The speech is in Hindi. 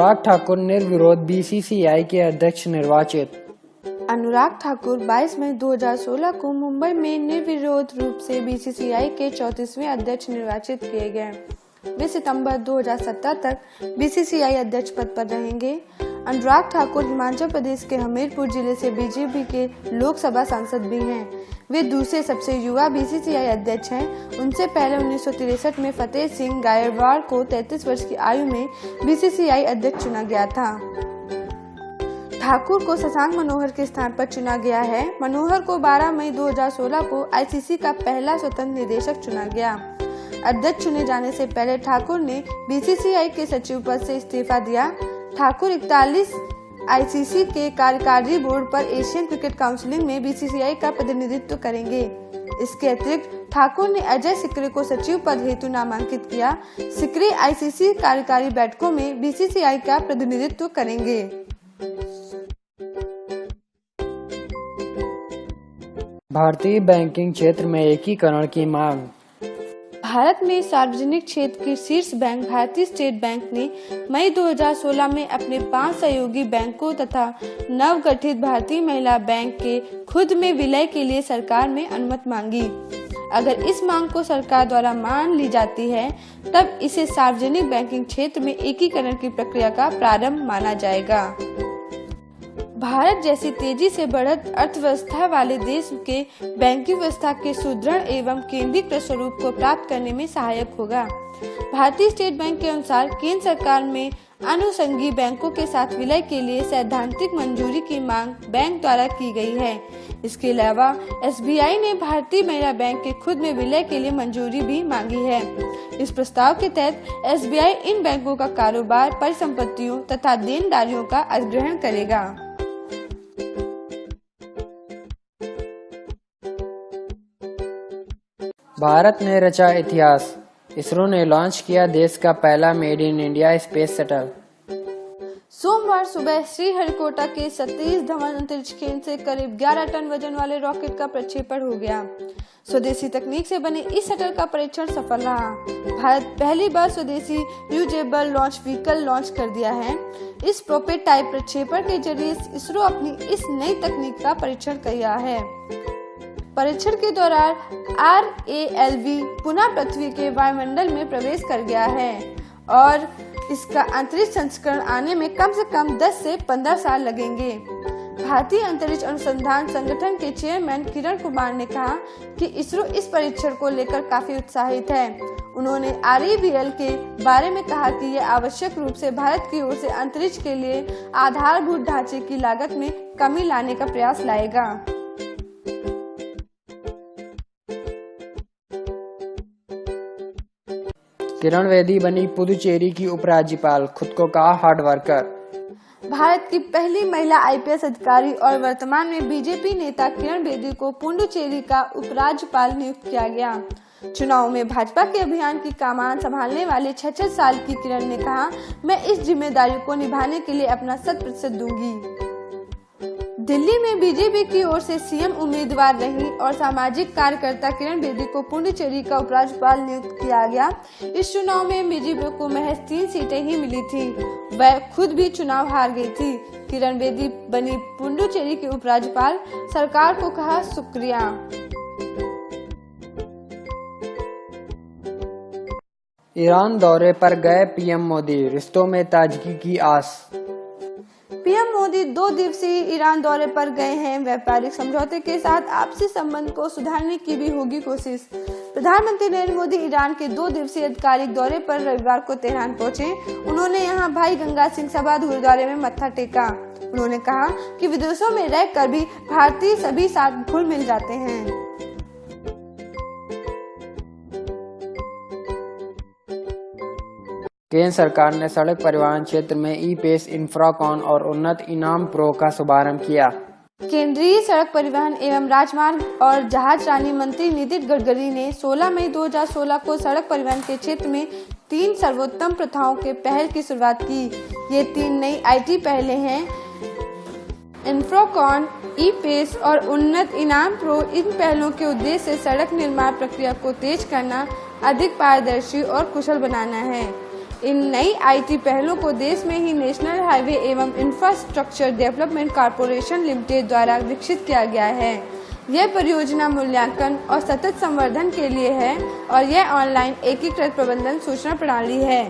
अनुराग ठाकुर निर्विरोध बीसीसीआई के अध्यक्ष निर्वाचित। अनुराग ठाकुर 22 मई 2016 को मुंबई में निर्विरोध रूप से बीसीसीआई के 34वें अध्यक्ष निर्वाचित किए गए। वे सितंबर 2017 तक बीसीसीआई अध्यक्ष पद पर रहेंगे। अनुराग ठाकुर हिमाचल प्रदेश के हमीरपुर जिले से बीजेपी के लोकसभा सांसद भी हैं। वे दूसरे सबसे युवा बीसीसीआई अध्यक्ष हैं। उनसे पहले 1963 में फतेह सिंह गायकवाड़ को 33 वर्ष की आयु में बीसीसीआई अध्यक्ष चुना गया था। ठाकुर को शशांक मनोहर के स्थान पर चुना गया है। मनोहर को 12 मई 2016 को आईसीसी का पहला स्वतंत्र निदेशक चुना गया। अध्यक्ष चुने जाने से पहले ठाकुर ने बीसीसीआई के सचिव पद से इस्तीफा दिया। ठाकुर 41 आईसीसी के कार्यकारी बोर्ड पर एशियन क्रिकेट काउंसिल में बीसीसीआई का प्रतिनिधित्व करेंगे। इसके अतिरिक्त ठाकुर ने अजय सिकरे को सचिव पद हेतु नामांकित किया। सिकरे आईसीसी कार्यकारी बैठकों में बीसीसीआई का प्रतिनिधित्व करेंगे। भारतीय बैंकिंग क्षेत्र में एकीकरण की मांग। भारत में सार्वजनिक क्षेत्र के शीर्ष बैंक भारतीय स्टेट बैंक ने मई 2016 में अपने 5 सहयोगी बैंकों तथा नवगठित भारतीय महिला बैंक के खुद में विलय के लिए सरकार में अनुमति मांगी। अगर इस मांग को सरकार द्वारा मान ली जाती है, तब इसे सार्वजनिक बैंकिंग क्षेत्र में एकीकरण की प्रक्रिया का प्रारंभ माना जाएगा। भारत जैसी तेजी से बढ़त अर्थव्यवस्था वाले देश के बैंकिंग व्यवस्था के सुदृढ़ एवं केंद्रीकृत स्वरूप को प्राप्त करने में सहायक होगा। भारतीय स्टेट बैंक के अनुसार केंद्र सरकार में अनुषंगी बैंकों के साथ विलय के लिए सैद्धांतिक मंजूरी की मांग बैंक द्वारा की गई है। इसके अलावा एसबीआई ने भारतीय महिला बैंक के खुद में विलय के लिए मंजूरी भी मांगी है। इस प्रस्ताव के तहत एसबीआई इन बैंकों का कारोबार, परिसंपत्तियों तथा देनदारियों का अधिग्रहण करेगा। भारत ने रचा इतिहास। इसरो ने लॉन्च किया देश का पहला made in India space shuttle. सोमवार सुबह श्रीहरिकोटा के सतीश धवन अंतरिक्ष केंद्र से करीब 11 टन वजन वाले रॉकेट का प्रक्षेपण हो गया। स्वदेशी तकनीक से बने इस शटल का परीक्षण सफल रहा। भारत पहली बार स्वदेशी रियूजेबल लॉन्च व्हीकल लॉन्च कर दिया है। इस प्रोटोटाइप प्रक्षेपण के जरिए इसरो अपनी इस नई तकनीक का परीक्षण किया है। परीक्षण के दौरान RALV पुनः पृथ्वी के वायुमंडल में प्रवेश कर गया है और इसका अंतरिक्ष संस्करण आने में कम से कम 10 से 15 साल लगेंगे। भारतीय अंतरिक्ष अनुसंधान संगठन के चेयरमैन किरण कुमार ने कहा कि इसरो इस परीक्षण को लेकर काफी उत्साहित है। उन्होंने RAVL के बारे में कहा कि यह आवश्यक रूप से भारत की ओर से अंतरिक्ष के लिए आधारभूत ढांचे की लागत में कमी लाने का प्रयास लाएगा। किरण बेदी बनी पुदुचेरी की उपराज्यपाल, खुद को कहा हार्ड वर्कर। भारत की पहली महिला IPS अधिकारी और वर्तमान में बीजेपी नेता किरण बेदी को पुडुचेरी का उपराज्यपाल नियुक्त किया गया। चुनाव में भाजपा के अभियान की कमान संभालने वाले 66 साल की किरण ने कहा, मैं इस जिम्मेदारी को निभाने के लिए अपना 100% दूंगी। दिल्ली में बीजेपी की ओर से सीएम उम्मीदवार रही और सामाजिक कार्यकर्ता किरण बेदी को पुडुचेरी का उपराज्यपाल नियुक्त किया गया। इस चुनाव में बीजेपी को महज 3 सीटें ही मिली थी। वह खुद भी चुनाव हार गई थी। किरण बेदी बनी पुडुचेरी की उपराज्यपाल। सरकार को कहा शुक्रिया। ईरान दौरे पर गए पीएम मोदी, रिश्तों में ताजगी की आस। पीएम मोदी 2 दिवसीय ईरान दौरे पर गए हैं। व्यापारिक समझौते के साथ आपसी संबंध को सुधारने की भी होगी कोशिश। प्रधानमंत्री नरेंद्र मोदी ईरान के 2 दिवसीय आधिकारिक दौरे पर रविवार को तेहरान पहुंचे। उन्होंने यहां भाई गंगा सिंह सभा गुरुद्वारे में मत्था टेका। उन्होंने कहा कि विदेशों में रहकर भी भारतीय सभी साथ घुल मिल जाते हैं। केंद्र सरकार ने सड़क परिवहन क्षेत्र में ई-पेस, इंफ्राकॉन और उन्नत इनाम प्रो का शुभारंभ किया। केंद्रीय सड़क परिवहन एवं राजमार्ग और जहाज रानी मंत्री नितिन गडकरी ने 16 मई 2016 को सड़क परिवहन के क्षेत्र में 3 सर्वोत्तम प्रथाओं के पहल की शुरुआत की। ये 3 नई IT पहलें हैं। इंफ्राकॉन, ई-पेस और उन्नत इनाम प्रो। इन पहलों के उद्देश्य से सड़क निर्माण प्रक्रिया को तेज करना, अधिक पारदर्शी और कुशल बनाना है। इन नई आईटी पहलों को देश में ही नेशनल हाईवे एवं इंफ्रास्ट्रक्चर डेवलपमेंट कॉरपोरेशन लिमिटेड द्वारा विकसित किया गया है। यह परियोजना मूल्यांकन और सतत संवर्धन के लिए है और यह ऑनलाइन एकीकृत प्रबंधन सूचना प्रणाली है।